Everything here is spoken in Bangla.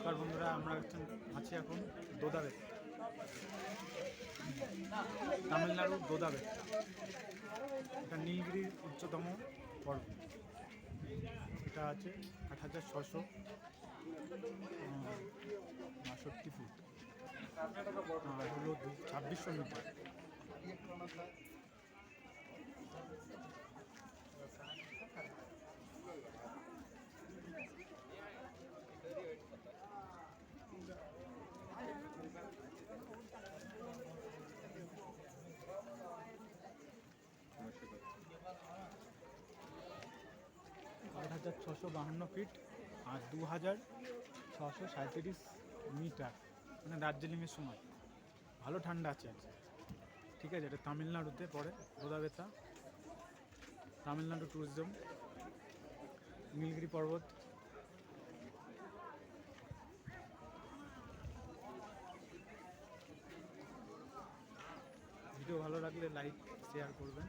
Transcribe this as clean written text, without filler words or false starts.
নমস্কার বন্ধুরা, আমরা আছি এখন দোদাবে, তামিলনাড়ুর দোদাবে। এটা নীলগিরির উচ্চতম পর্বত। এটা আছে 8662 ফুট, আর হলো 2600 মিটার। আট 8652 ফিট আর 2637 মিটার, মানে দার্জিলিংয়ের সময়। ভালো ঠান্ডা আছে আজকে, ঠিক আছে। এটা তামিলনাড়ুতে পড়ে, দোদাবেতা, তামিলনাড়ু ট্যুরিজম, নীলগিরি পর্বত। ভিডিও ভালো লাগলে লাইক শেয়ার করবেন।